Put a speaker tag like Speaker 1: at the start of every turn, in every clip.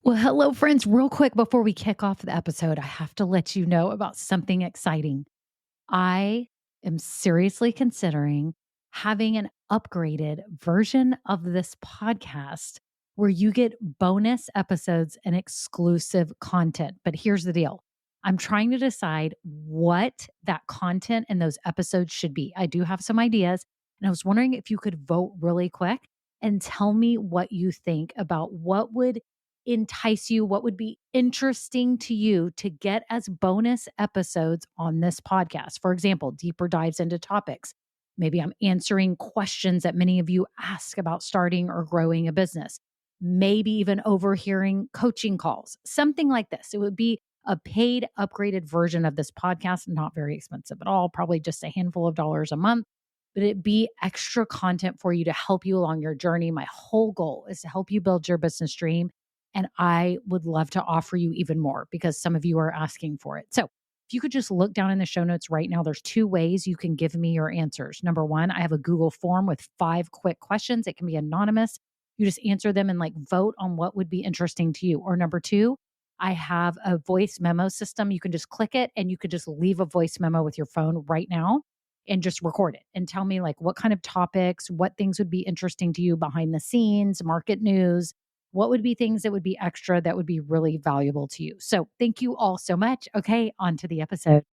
Speaker 1: Well, hello, friends. Real quick before we kick off the episode, I have to let you know about something exciting. I am seriously considering having an upgraded version of this podcast where you get bonus episodes and exclusive content. But here's the deal, I'm trying to decide what that content and those episodes should be. I do have some ideas, and I was wondering if you could vote really quick and tell me what you think about what would entice you, what would be interesting to you to get as bonus episodes on this podcast. For example, deeper dives into topics. Maybe I'm answering questions that many of you ask about starting or growing a business. Maybe even overhearing coaching calls, something like this. It would be a paid, upgraded version of this podcast, not very expensive at all, probably just a handful of dollars a month, but it be extra content for you to help you along your journey. My whole goal is to help you build your business dream, and I would love to offer you even more because some of you are asking for it. So if you could just look down in the show notes right now, there's two ways you can give me your answers. Number one, I have a Google form with 5 quick questions. It can be anonymous. You just answer them and vote on what would be interesting to you. Or number two, I have a voice memo system. You can just click it and you could just leave a voice memo with your phone right now and just record it and tell me what kind of topics, what things would be interesting to you behind the scenes, market news, what would be things that would be extra that would be really valuable to you. So thank you all so much. Okay, on to the episode.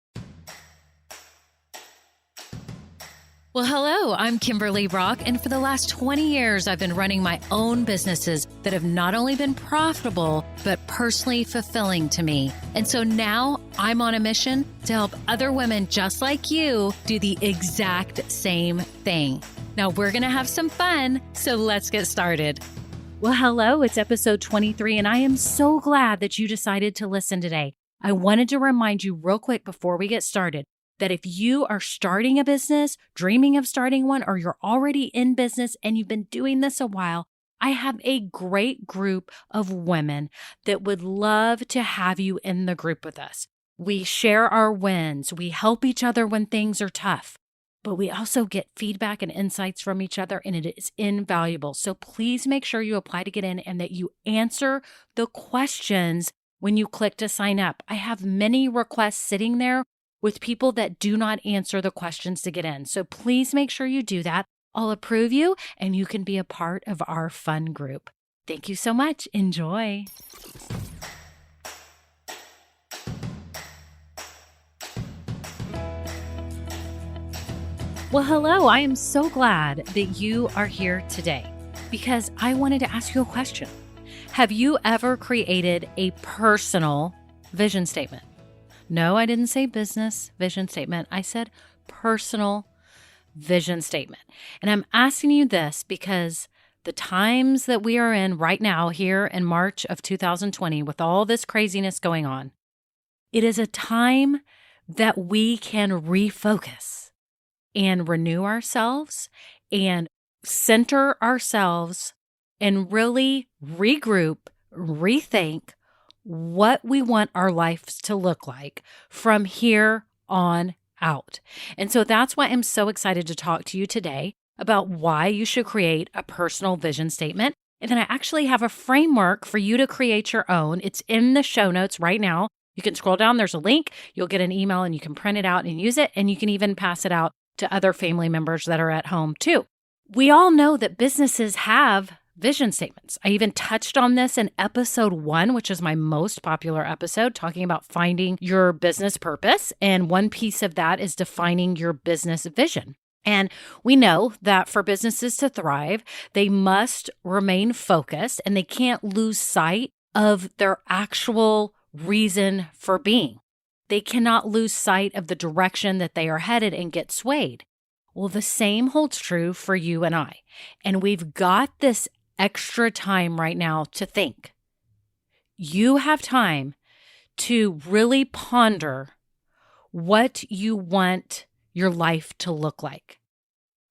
Speaker 1: Well, hello, I'm Kimberly Brock, and for the last 20 years, I've been running my own businesses that have not only been profitable, but personally fulfilling to me. And so now I'm on a mission to help other women just like you do the exact same thing. Now we're going to have some fun, so let's get started. Well, hello, it's episode 23, and I am so glad that you decided to listen today. I wanted to remind you real quick before we get started that if you are starting a business, dreaming of starting one, or you're already in business and you've been doing this a while, I have a great group of women that would love to have you in the group with us. We share our wins. We help each other when things are tough, but we also get feedback and insights from each other, and it is invaluable. So please make sure you apply to get in and that you answer the questions when you click to sign up. I have many requests sitting there with people that do not answer the questions to get in. So please make sure you do that. I'll approve you and you can be a part of our fun group. Thank you so much. Enjoy. Well, hello. I am so glad that you are here today because I wanted to ask you a question. Have you ever created a personal vision statement? No, I didn't say business vision statement. I said personal vision statement. And I'm asking you this because the times that we are in right now here in March of 2020 with all this craziness going on, it is a time that we can refocus and renew ourselves and center ourselves and really regroup, rethink what we want our lives to look like from here on out. And so that's why I'm so excited to talk to you today about why you should create a personal vision statement. And then I actually have a framework for you to create your own. It's in the show notes right now. You can scroll down, there's a link, you'll get an email and you can print it out and use it. And you can even pass it out to other family members that are at home too. We all know that businesses have vision statements. I even touched on this in episode 1, which is my most popular episode, talking about finding your business purpose. And one piece of that is defining your business vision. And we know that for businesses to thrive, they must remain focused and they can't lose sight of their actual reason for being. They cannot lose sight of the direction that they are headed and get swayed. Well, the same holds true for you and I. And we've got this extra time right now to think. You have time to really ponder what you want your life to look like.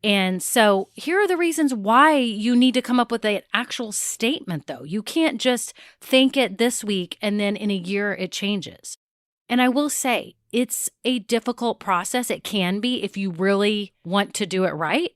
Speaker 1: And so here are the reasons why you need to come up with an actual statement, though. You can't just think it this week and then in a year it changes. And I will say, it's a difficult process. It can be if you really want to do it right.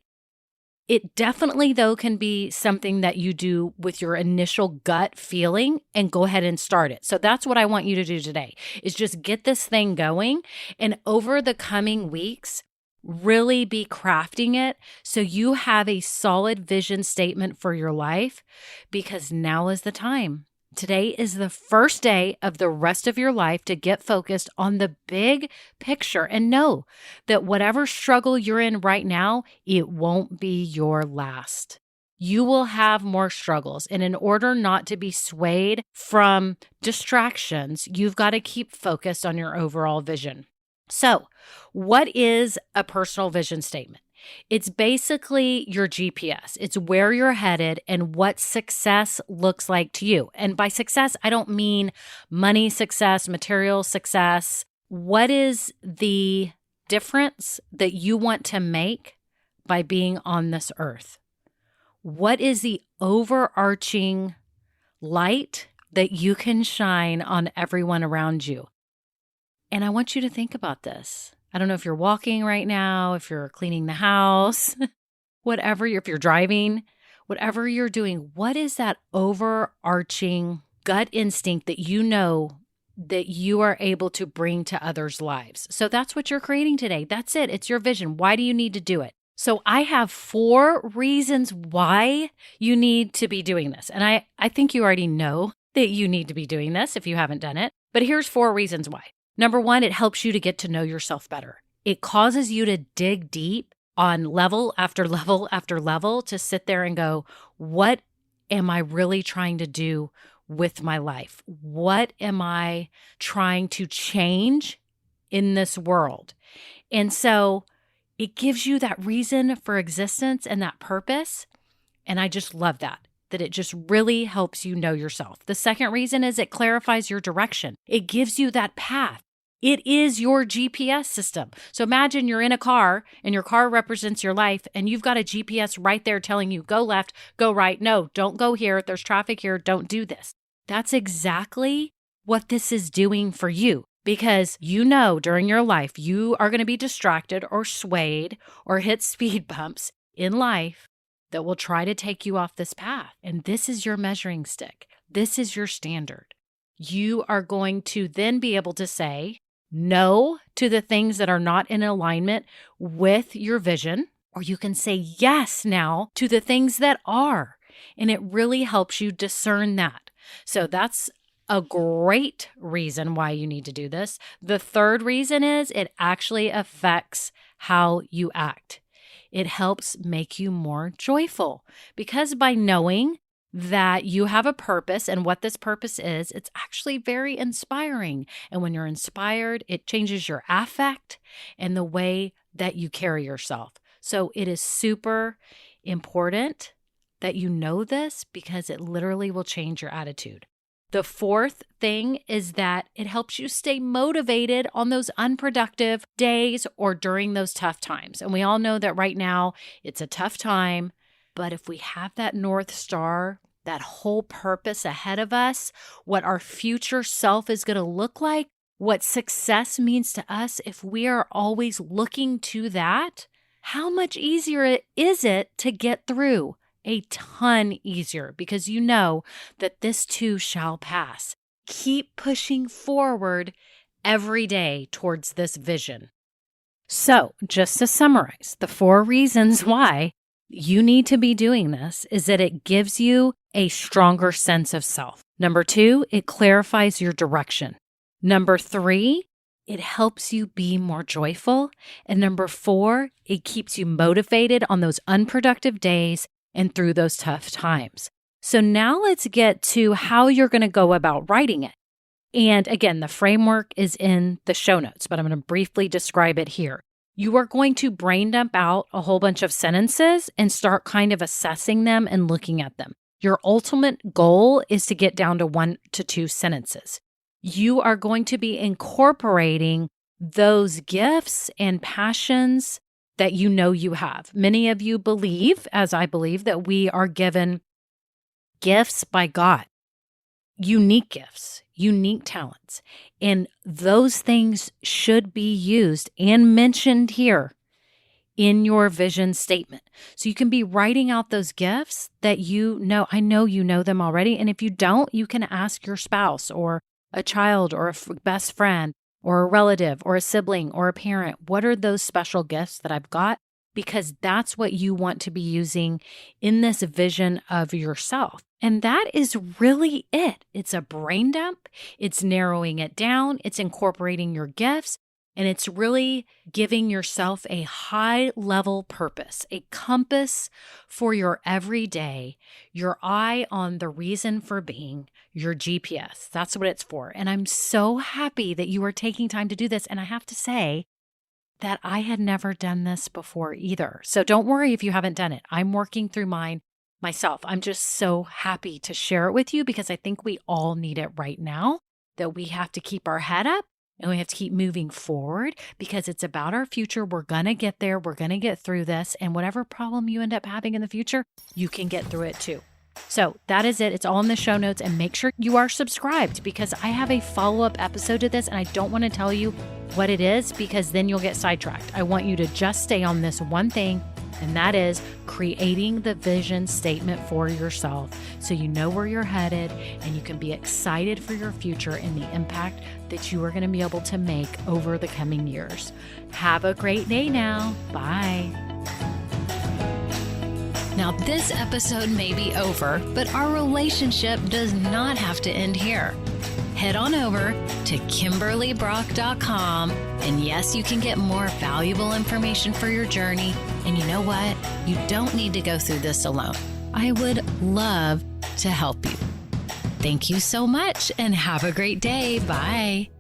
Speaker 1: It definitely, though, can be something that you do with your initial gut feeling and go ahead and start it. So that's what I want you to do today is just get this thing going. And over the coming weeks, really be crafting it so you have a solid vision statement for your life, because now is the time. Today is the first day of the rest of your life to get focused on the big picture and know that whatever struggle you're in right now, it won't be your last. You will have more struggles. And in order not to be swayed from distractions, you've got to keep focused on your overall vision. So, what is a personal vision statement? It's basically your GPS. It's where you're headed and what success looks like to you. And by success, I don't mean money success, material success. What is the difference that you want to make by being on this earth? What is the overarching light that you can shine on everyone around you? And I want you to think about this. I don't know if you're walking right now, if you're cleaning the house, whatever, if you're driving, whatever you're doing, what is that overarching gut instinct that you know that you are able to bring to others' lives? So that's what you're creating today. That's it. It's your vision. Why do you need to do it? So I have 4 reasons why you need to be doing this. And I think you already know that you need to be doing this if you haven't done it. But here's 4 reasons why. Number 1, it helps you to get to know yourself better. It causes you to dig deep on level after level after level to sit there and go, what am I really trying to do with my life? What am I trying to change in this world? And so it gives you that reason for existence and that purpose. And I just love that it just really helps you know yourself. The second reason is it clarifies your direction. It gives you that path. It is your GPS system. So imagine you're in a car and your car represents your life and you've got a GPS right there telling you, go left, go right. No, don't go here. There's traffic here. Don't do this. That's exactly what this is doing for you, because you know during your life you are going to be distracted or swayed or hit speed bumps in life that will try to take you off this path. And this is your measuring stick. This is your standard. You are going to then be able to say no to the things that are not in alignment with your vision, or you can say yes now to the things that are. And it really helps you discern that. So that's a great reason why you need to do this. The third reason is it actually affects how you act. It helps make you more joyful, because by knowing that you have a purpose and what this purpose is, it's actually very inspiring. And when you're inspired, it changes your affect and the way that you carry yourself. So it is super important that you know this, because it literally will change your attitude. The fourth thing is that it helps you stay motivated on those unproductive days or during those tough times. And we all know that right now it's a tough time, but if we have that North Star, that whole purpose ahead of us, what our future self is going to look like, what success means to us, if we are always looking to that, how much easier is it to get through? A ton easier, because you know that this too shall pass. Keep pushing forward every day towards this vision. So, just to summarize, the 4 reasons why you need to be doing this is that it gives you a stronger sense of self. Number 2, it clarifies your direction. Number 3, it helps you be more joyful. And number 4, it keeps you motivated on those unproductive days and through those tough times. So now let's get to how you're going to go about writing it. And again, the framework is in the show notes, but I'm going to briefly describe it here. You are going to brain dump out a whole bunch of sentences and start kind of assessing them and looking at them. Your ultimate goal is to get down to 1 to 2 sentences. You are going to be incorporating those gifts and passions that you know you have. Many of you believe, as I believe, that we are given gifts by God, unique gifts, unique talents, and those things should be used and mentioned here in your vision statement. So you can be writing out those gifts that you know. I know you know them already. And if you don't, you can ask your spouse or a child or a best friend or a relative or a sibling or a parent, what are those special gifts that I've got? Because that's what you want to be using in this vision of yourself. And that is really it. It's a brain dump. It's narrowing it down. It's incorporating your gifts. And it's really giving yourself a high level purpose, a compass for your everyday, your eye on the reason for being, your GPS. That's what it's for. And I'm so happy that you are taking time to do this. And I have to say that I had never done this before either. So don't worry if you haven't done it. I'm working through mine myself. I'm just so happy to share it with you because I think we all need it right now, that we have to keep our head up. And we have to keep moving forward because it's about our future. We're going to get there. We're going to get through this. And whatever problem you end up having in the future, you can get through it too. So that is it. It's all in the show notes. And make sure you are subscribed because I have a follow-up episode to this. And I don't want to tell you what it is because then you'll get sidetracked. I want you to just stay on this one thing. And that is creating the vision statement for yourself so you know where you're headed and you can be excited for your future and the impact that you are going to be able to make over the coming years. Have a great day now. Bye.
Speaker 2: Now, this episode may be over, but our relationship does not have to end here. Head on over to KimberlyBrock.com, and yes, you can get more valuable information for your journey. And you know what? You don't need to go through this alone. I would love to help you. Thank you so much, and have a great day. Bye.